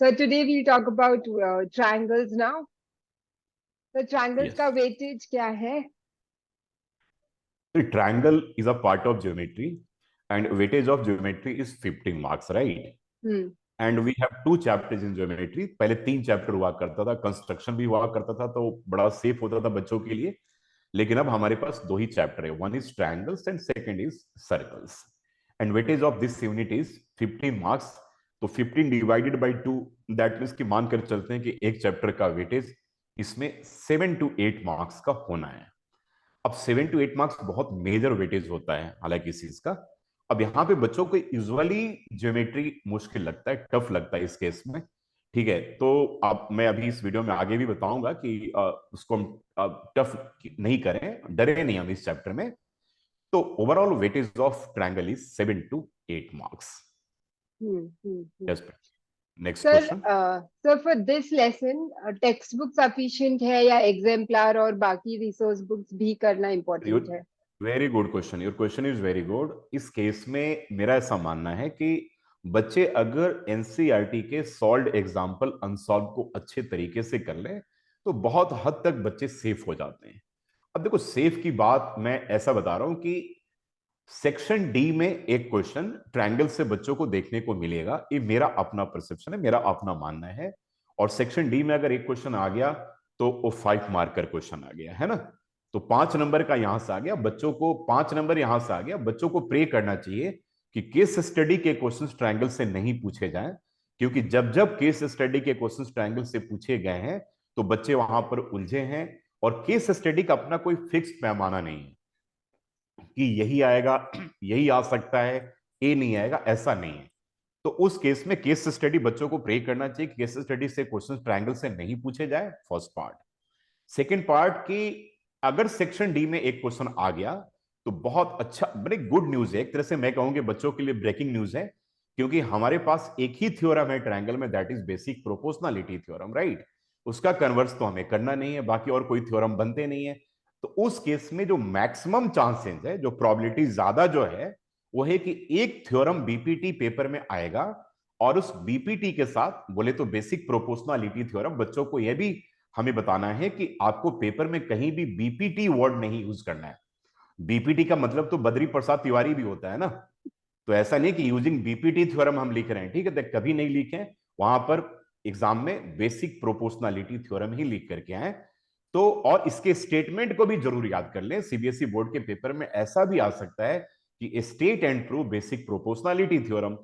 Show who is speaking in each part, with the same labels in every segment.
Speaker 1: So today we'll talk about triangles now. So triangles
Speaker 2: Yes.
Speaker 1: का weightage क्या है?
Speaker 2: The triangle is a part of geometry, and weightage of geometry is 15 marks, right? And we have 2 chapters in geometry. पहले 3 chapter हुआ करता था, construction भी हुआ करता था, तो बड़ा सेफ होता था बच्चों के लिए. लेकिन अब हमारे पास 2 ही चैप्टर है, one is triangles and second is circles. And weightage of this unit is 15 marks. तो 15 डिवाइडेड बाय 2, दैट मीन्स कि मानकर चलते हैं कि एक चैप्टर का वेटेज इसमें 7 to 8 मार्क्स का होना है. अब 7 to 8 मार्क्स बहुत मेजर वेटेज होता है हालांकि इस चीज का. अब यहाँ पे बच्चों को यूजुअली ज्योमेट्री मुश्किल लगता है, टफ लगता है इस केस में. ठीक है, तो अब मैं अभी इस वीडियो में आगे भी बताऊंगा कि उसको हम टफ नहीं करें, डरे नहीं हम इस चैप्टर में. तो overall weightage of triangle is 7 to 8 marks. Yes. Next
Speaker 1: Sir,
Speaker 2: question.
Speaker 1: sir, for this lesson, textbook sufficient है या exemplar और बाकी resource books भी करना important है?
Speaker 2: Very good question. Your question is very good. इस केस में मेरा ऐसा मानना है कि बच्चे अगर एनसीईआरटी के सॉल्व्ड एग्जाम्पल अनसॉल्व को अच्छे तरीके से कर ले तो बहुत हद तक बच्चे सेफ हो जाते हैं. अब देखो, सेफ की बात मैं ऐसा बता रहा हूं कि सेक्शन डी में एक क्वेश्चन ट्रायंगल से बच्चों को देखने को मिलेगा. ये मेरा अपना परसेप्शन है, मेरा अपना मानना है. और सेक्शन डी में अगर एक क्वेश्चन आ गया तो वो 5 मार्कर क्वेश्चन आ गया है ना. तो 5 नंबर का यहां से आ गया बच्चों को, 5 नंबर यहां से आ गया. बच्चों को प्रे करना चाहिए कि केस स्टडी के क्वेश्चंस ट्रायंगल से नहीं पूछे जाएं, क्योंकि जब जब केस स्टडी के क्वेश्चंस ट्रायंगल से पूछे गए हैं तो बच्चे वहां पर उलझे हैं. और केस स्टडी का अपना कोई फिक्स पैमाना नहीं है कि यही आएगा, यही आ सकता है, ये नहीं आएगा, ऐसा नहीं है. तो उस केस में केस स्टडी बच्चों को प्रे करना चाहिए कि केस स्टडी से क्वेश्चंस ट्रायंगल से नहीं पूछे जाए. First part. सेकेंड पार्ट कि अगर सेक्शन डी में एक क्वेश्चन आ गया तो बहुत अच्छा, बड़ी गुड न्यूज है एक तरह से. मैं कहूंगा बच्चों के लिए ब्रेकिंग न्यूज है, क्योंकि हमारे पास एक ही थ्योरम है ट्रायंगल में, that is basic proportionality theorem, right. उसका कन्वर्स तो हमें करना नहीं है, बाकी और कोई थ्योरम बनते नहीं है. तो उस केस में जो मैक्सिमम चांसेस है, जो प्रोबेबिलिटी ज्यादा जो है, वो है कि एक थ्योरम बीपीटी पेपर में आएगा. और उस बीपीटी के साथ बोले तो बेसिक प्रोपोर्शनलिटी थ्योरम, बच्चों को यह भी हमें बताना है कि आपको पेपर में कहीं भी बीपीटी वर्ड नहीं यूज करना है. बीपीटी का मतलब तो बद्री प्रसाद तिवारी भी होता है ना. तो ऐसा नहीं कि यूजिंग बीपीटी थ्योरम हम लिख रहे हैं, ठीक है, तो कभी नहीं लिखे. वहां पर एग्जाम में बेसिक प्रोपोर्शनलिटी थ्योरम ही लिख करके आए. तो और इसके स्टेटमेंट को भी जरूर याद कर लें. सीबीएसई बोर्ड के पेपर में ऐसा भी आ सकता है कि state and prove basic proportionality theorem.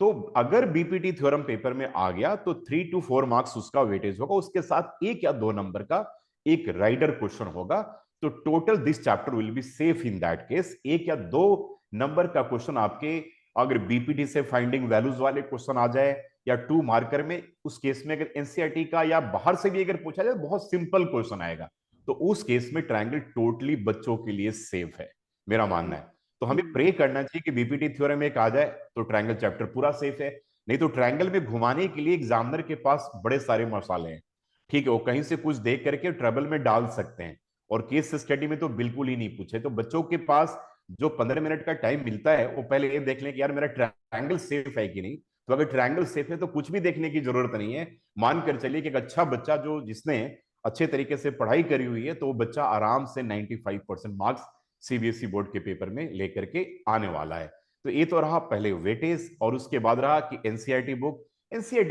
Speaker 2: तो अगर बीपीटी थ्योरम पेपर में आ गया तो 3 to 4 मार्क्स उसका वेटेज होगा. उसके साथ 1 या 2 नंबर का एक राइडर क्वेश्चन होगा. तो total this chapter will be safe in that case. 1 या 2 नंबर का क्वेश्चन आपके अगर बीपीटी से फाइंडिंग वैल्यूज वाले क्वेश्चन आ जाए या 2 मार्कर में, उस केस में अगर एनसीईआरटी का या बाहर से भी अगर पूछा जाए बहुत सिंपल क्वेश्चन आएगा. तो उस केस में ट्रायंगल टोटली बच्चों के लिए सेफ है, मेरा मानना है. तो हमें प्रे करना चाहिए कि बीपीटी थ्योरम एक आ जाए तो ट्रायंगल चैप्टर पूरा सेफ है. नहीं तो ट्रायंगल में घुमाने के लिए एग्जामिनर के पास बड़े सारे मसाले हैं, ठीक है. वो कहीं से कुछ देख करके ट्रबल में डाल सकते हैं. और केस स्टडी में तो बिल्कुल ही नहीं पूछे. तो बच्चों के पास जो 15 मिनट का टाइम मिलता है वो पहले ये देख लें कि यार मेरा ट्रायंगल सेफ है कि नहीं. तो अगर ट्रायंगल सेफ है तो कुछ भी देखने की जरूरत नहीं है. मानकर चलिए कि एक अच्छा बच्चा जो जिसने अच्छे तरीके से पढ़ाई करी हुई है, तो वो बच्चा आराम से 95% मार्क्स सीबीएसई बोर्ड के पेपर में लेकर के आने वाला है. तो ये तो रहा पहले वेटेज. और उसके बाद रहा कि NCERT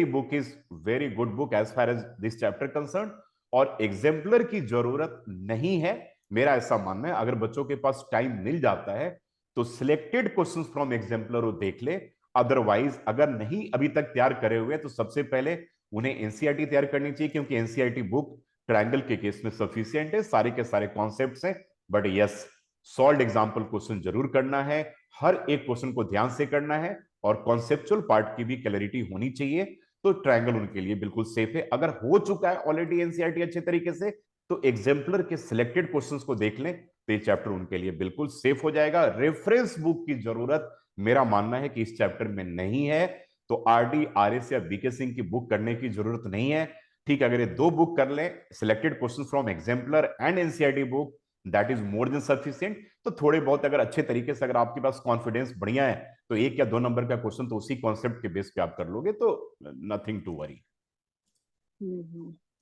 Speaker 2: book is very good book as far as this chapter concern. और एग्जाम्पलर की जरूरत नहीं है, मेरा ऐसा मानना है. अगर बच्चों के पास टाइम मिल जाता है तो सिलेक्टेड क्वेश्चंस फ्रॉम एग्जाम्पलर वो देख ले. अदरवाइज अगर नहीं अभी तक तैयार करे हुए तो सबसे पहले उन्हें एनसीईआरटी तैयार करनी चाहिए, क्योंकि एनसीईआरटी बुक ट्रायंगल के केस में सफिशिएंट है, सारे के सारे कॉन्सेप्ट्स हैं. But yes, solve example question जरूर करना है, हर एक क्वेश्चन को ध्यान से करना है. और कॉन्सेप्चुअल पार्ट की भी क्लैरिटी होनी चाहिए. तो ट्रायंगल उनके लिए बिल्कुल सेफ है. अगर हो चुका है ऑलरेडी एनसीईआरटी अच्छे तरीके से, तो एग्जाम्पलर के सिलेक्टेड क्वेश्चंस को देख लें तो ये चैप्टर उनके लिए बिल्कुल सेफ हो जाएगा. रेफरेंस बुक की जरूरत मेरा मानना है कि इस चैप्टर में नहीं है. तो आरडी, आरएस या बीके सिंह की बुक करने की जरूरत नहीं है. ठीक है, अगर ये 2 बुक कर लें, selected question from exemplar and NCERT book, that is more than sufficient. तो थोड़े बहुत अगर अच्छे तरीके से अगर आपके पास कॉन्फिडेंस बढ़िया है तो 1 या 2 नंबर का क्वेश्चन तो उसी कॉन्सेप्ट के बेस पे आप कर लोगे, तो नथिंग टू वरी।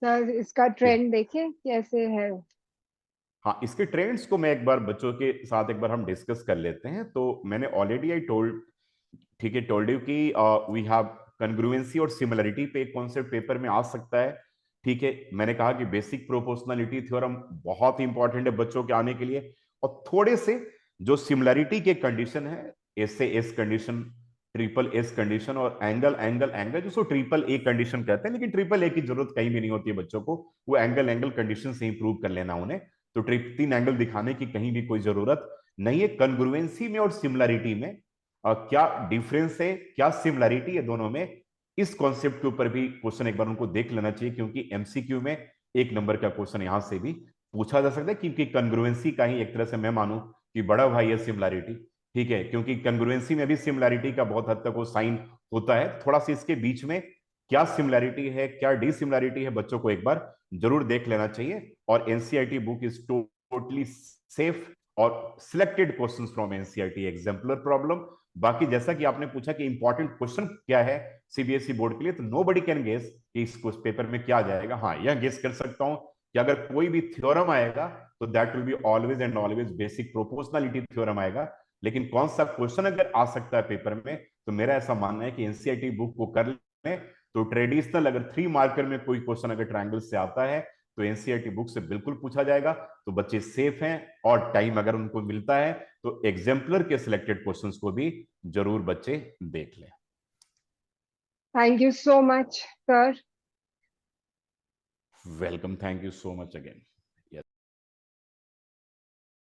Speaker 1: सर इसका ट्रेंड देखें कैसे है।
Speaker 2: हाँ, इसके ट्रेंड्स को मैं एक बार बच्चों के साथ एक बार हम डिस्कस कर लेते हैं। तो मैंने ऑलरेडी आई टोल्ड, ठीक है, टोल्ड यू कि वी हैव कन्ग्रुएंसी और सिमिलरिटी पे एक कॉन्सेप्ट पेपर में आ सकता है। ठीक है, मैंने कहा कि बेसिक प्रोपोर्शनलिटी थ्योरम बहुत ही इंपॉर्टेंट है बच्चों के आने के लिए, और थोड़े से जो सिमिलरिटी के कंडीशन है, एस से S condition, triple S condition और एंगल एंगल एंगल, जिसको ट्रिपल ए कंडीशन कहते हैं, लेकिन ट्रिपल ए की जरूरत कहीं भी नहीं होती है बच्चों को, वो एंगल एंगल कंडीशन से इंप्रूव कर लेना उन्हें। तो तीन एंगल दिखाने की कहीं भी कोई जरूरत नहीं है। कन्ग्रुएंसी में और सिमिलरिटी में क्या डिफरेंस है, क्या सिमिलरिटी है दोनों में, इस कॉन्सेप्ट के ऊपर भी क्वेश्चन एक बार उनको देख लेना चाहिए, क्योंकि एमसीक्यू में 1 नंबर का क्वेश्चन यहां से भी पूछा जा सकता है, क्योंकि कन्ग्रुएंसी का ही एक तरह से मैं मानूं कि बड़ा भाई है सिमिलरिटी। ठीक है, क्योंकि कन्ग्रुएंसी में भी सिमिलरिटी का बहुत हद तक वो साइन होता है। थोड़ा सा इसके बीच में क्या सिमिलरिटी है, क्या डिसिमिलरिटी है, बच्चों को एक बार जरूर देख लेना चाहिए। और NCERT book is totally safe और selected questions from NCERT exemplar problem. बाकी जैसा कि आपने पूछा कि इंपॉर्टेंट क्वेश्चन क्या है सीबीएसई बोर्ड के लिए, तो नोबडी कैन गेस कि इस पेपर में क्या जाएगा। हाँ, यह गेस कर सकता हूं कि अगर कोई भी थ्योरम आएगा तो that will be always and always basic proportionality theorem आएगा। लेकिन कौन सा क्वेश्चन अगर आ सकता है पेपर में, तो मेरा ऐसा मानना है कि एनसीईआरटी बुक को कर लें। तो ट्रेडिशनल अगर 3 मार्कर में कोई क्वेश्चन अगर ट्रायंगल से आता है तो एनसीईआरटी बुक से बिल्कुल पूछा जाएगा। तो बच्चे सेफ हैं, और टाइम अगर उनको मिलता है तो एग्जाम्पलर के सिलेक्टेड क्वेश्चंस को भी जरूर बच्चे देख लें।
Speaker 1: Thank you so much sir.
Speaker 2: Welcome, thank you so much again.